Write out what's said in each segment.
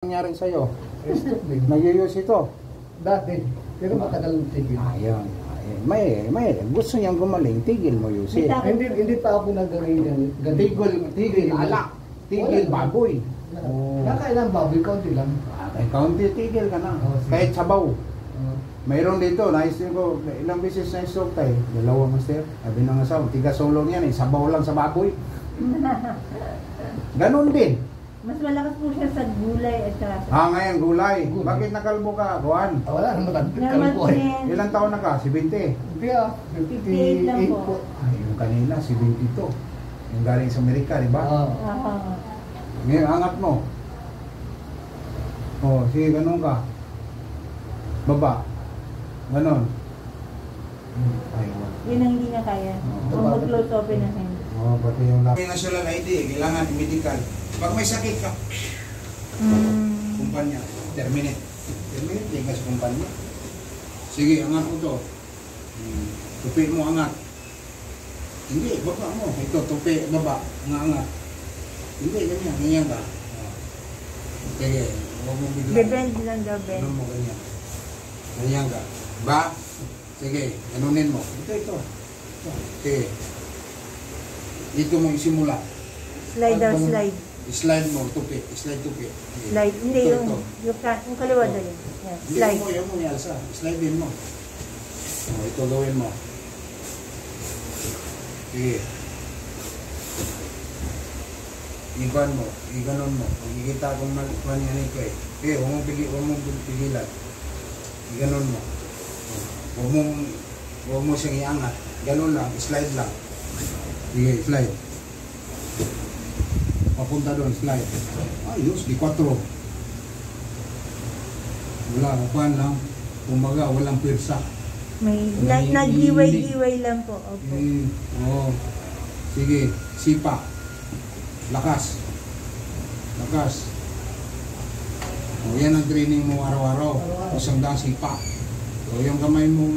Nangyari sa'yo? Stroke din. Nag-use ito? Dati. Pero matagal ng tigil. Ayun. May gusto niyang gumaling, tigil mo yusin. Hindi pa ako nagawin yan. Tigil, alak. Tigil, baboy. Nakailang baboy, kaunti lang. Kaunti, tigil ka na. Kahit sabaw. Mayroon dito, naisip ko, ilang beses na stroke tayo. Dalawa, master. Sabi ng asawa, tiga solong yan, sabaw lang sa baboy. Ganon din. Mas malakas po siya sa gulay at saka Ngayon, gulay. Bakit nakalbo ka, Juan? Wala naman naman ko eh. din. Ilang taon na ka? 70? Hindi ah. 58 lang 58 po. po. Yung kanina, 72. Yung galing sa Amerika, di ba? Ngayon, angat mo. Sige, ganun ka. Baba. Ganon. Yun ang hindi niya kaya. Kung mag-close open ang hand. Pati yung lahat. May national ID, kailangan medical. Pag may sakit ka, kumpanya, terminate. Terminate, di ka sa kumpanya. Sige, angat mo to. Tupi mo, angat. Hindi, baba mo. Ito, tupi, baba, angat. Hindi, ganyan ka. Sige, huwag mo bigla. Depende lang daw, Ben. Ano mo ganyan? Ganyan ka. Ba? Sige, ganunin mo. Ito. Sige. Dito mo isimula. Slide daw, slide. Slide mo, tupi. Slide tupi. Slide. Hindi, Ito. yung kaliwa daw yun. Slide. Yan mo, Yalsa. Slide din mo. Ito gawin mo. Sige. Iban mo. Iganon mo. Magkikita kung malikuan yan ito eh. Okay, huwag mong pigilan. Iganon mo. Huwag mo siyang iangat. Ganon lang. Slide lang. Sige, slide. Papunta doon, slide. Ayos, di 4. Wala, upan lang. Umaga, walang pirsa. May nag-giway-giway lang po. Opo. Sige, sipa. Lakas. Yan ang training mo araw-araw. Isang dang sipa. Yung kamay mo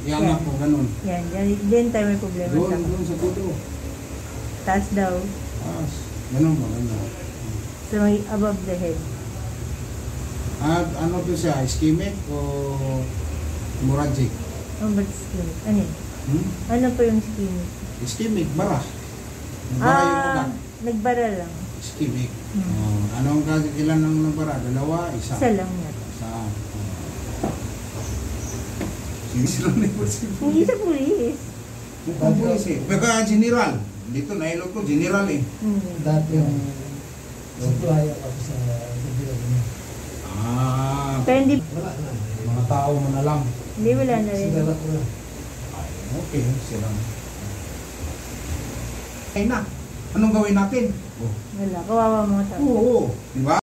iangat mo, ganun. Yan, din tayo may problema sa Doon sa puto. taas daw. Taas. Ganun mo, ganun. So may above the head. At ano to siya, ischemic o hemorrhagic? But ischemic. Ano yun? Ano po yung ischemic? Ischemic, bara. Bara yung ugat. Nagbara lang. Ischemic. Anong ilan ang nagbara? 2? 1? Isa lang yan. Saan? Sinisira na yung Hindi sa pulis. mukhang pulis eh. Baka general. Dito nailog ko, general eh. Dati yung supply ako sa gobyerno. Pero hindi, Wala na. Mga tao mo na lang. hindi wala na rin. Sigara ko na. Okay, silang. Ay na, anong gawin natin? Wala, kawawa mo tao. Oo, di ba?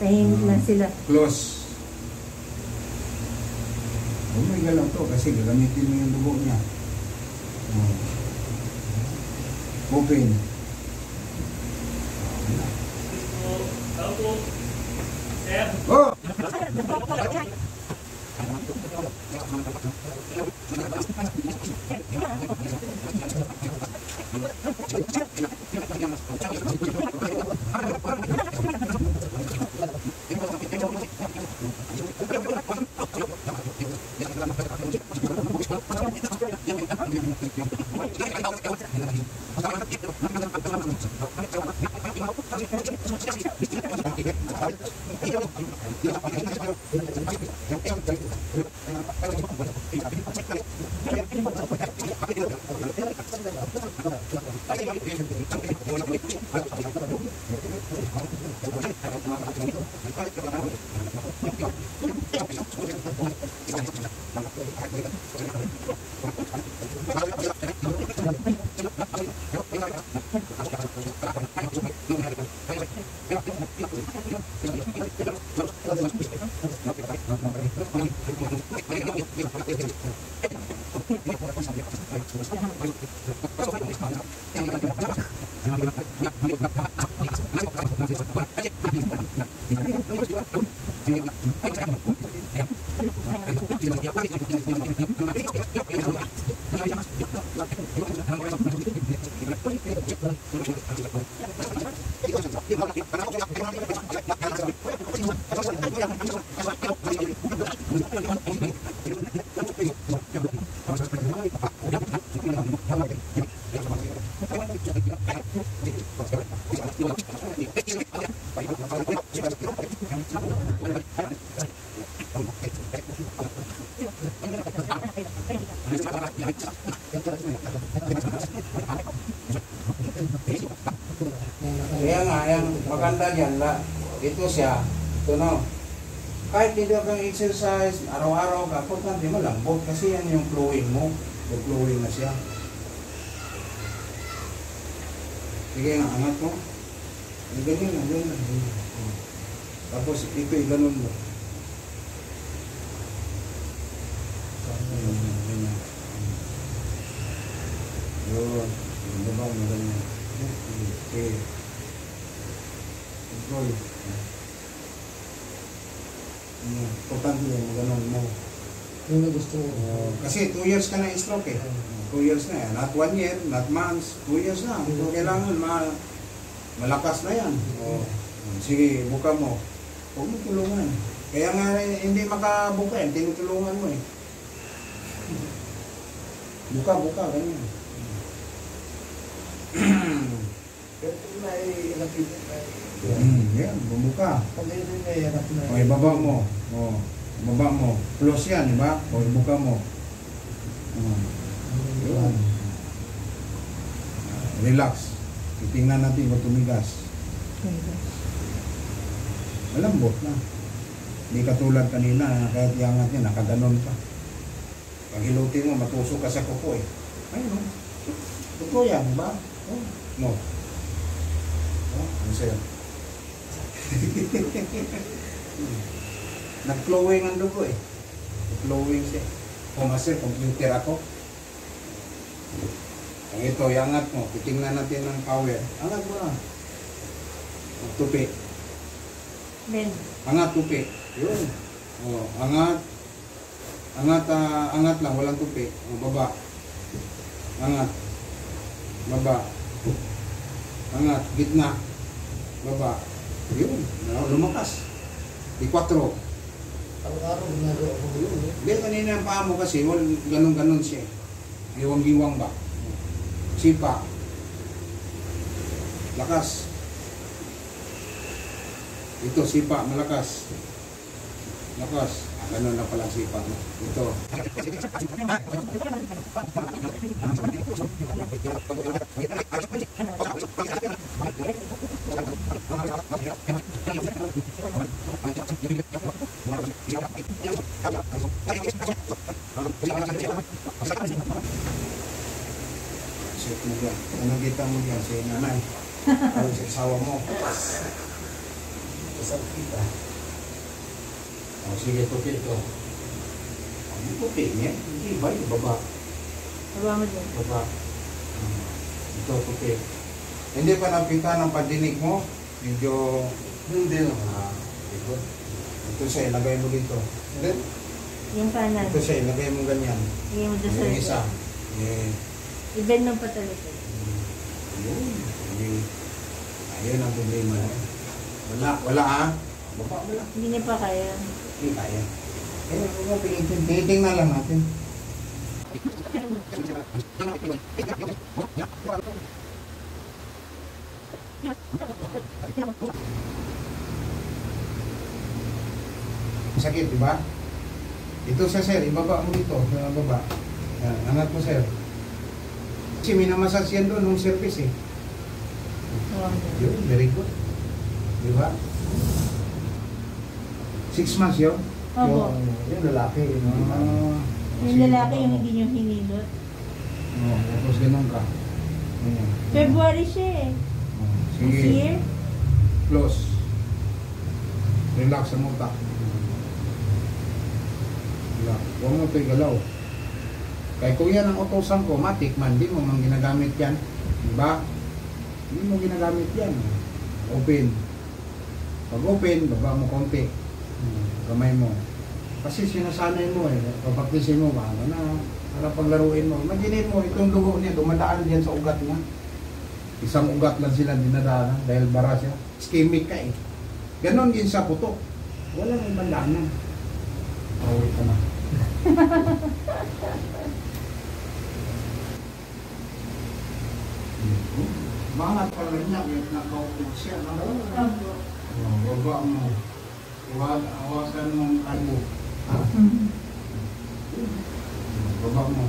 Tahimik lang sila. Close. Huwag may galaw to kasi gagamitin mo yung dugo niya. Open. Oh! Kaya nga, yung maganda dyan, ito siya, ito no. Kahit hindi kang exercise, araw-araw ka, importante malambot kasi yan yung flowing mo. Yung flowing na siya. Sige nga, angat mo. Ang ganyan na, ganyan na. Tapos ito, ganun mo. Ganyan. Yun. Yung diba, ganyan. Okay. Control. Importante yung ganun mo. Yung gusto mo. Kasi 2 years ka na stroke eh. 2 years na yan. Not 1 year, not months. 2 years na. So, kailangan malakas na yan. Sige, buka mo. Huwag mo tulungan. Kaya nga hindi makabuka yan. Tinutulungan mo eh. Buka, ganyan. Pero kung nai-ilapit Yan, bumuka. pag yun nai-ilapit na. O, ibaba mo. O, ibaba mo. Close yan, di ba? O, ibuka mo. Yun. Relax. Titingnan natin kung tumigas. Malambot na. Hindi katulad kanina, kahit iangat niya, nakaganon pa. Pag hilutin mo, matusok ka sa kuko eh. Ayun o. Kuko yan, di ba? Oh, mo. Oh, ano sa'yo? Nag-flowing ang dugo eh. Nag-flowing siya. Master, computer ako. Ang ito, iangat mo. Titingnan natin ng power. Angat mo na. Tupi. Ben. Angat, tupi. Yun. Oh, angat. Angat, angat lang. Walang tupi. Oh, baba. Angat. Baba. Angat. Gitna. Baba. Yun. Lumakas. Di 4. Araw-araw ginagawa ko yun. Hindi, kanina ang paa mo kasi, ganun-ganun siya. Giwang-giwang ba? Sipa. Lakas. Ito, sipa, malakas. Lakas. Ganun na pala sipa mo. Ito. Set mo yan. Ano kita mo yan? Si nanay. Ano si asawa mo? Kasal kita. O sige, tupi ito. Ano tupi niya? Hindi ba? Baba. Baba mo dyan. Baba. Ito, tupi. Hindi pa napitan ang padinig mo? Medyo... Hindi no. Ito. Ito siya, ilagay mo dito. Then, Yung kanan. ito siya, ilagay mo ganyan. Lagay mo dyan sa Yung isa. I-bend ng patalikod. Ayun. Ayun ang problema. Wala ha? Baba, wala. Hindi niya pa kaya. Hindi kaya. Titingnan lang natin. Sakit, di ba? Ito sa sir, ibaba mo dito, sa baba. Yan, angat mo sir. Kasi minamassage yan doon, nung service eh. Yun, very good. Di ba? 6 months yun. Opo. Yung lalaki. Yung lalaki yung hindi nyo hinilot. Oo, tapos ganun ka. Ganyan. February siya eh. This Sige, year. close. Relax ang utak. Relax. Huwag mo ito igalaw. Kaya kung yan ang utosan ko, matik man, di mo man ginagamit yan. Diba? Hindi mo ginagamit yan. Open. Pag open, baba mo konti. Gamay mo. Kasi sinasanay mo eh. Papaktisin mo ba? Para paglaruin mo. Imagine mo, itong dugo niya, dumadaan diyan sa ugat niya. Isang ugat lang sila dinadaan dahil bara siya. Ischemic ka eh. Ganon din sa putok. Walang ibang daanan. Away ka na. Bangat pala niya, nakaupog siya. Baba mo. Awasan mong kalbo. Mhm. Baba mo.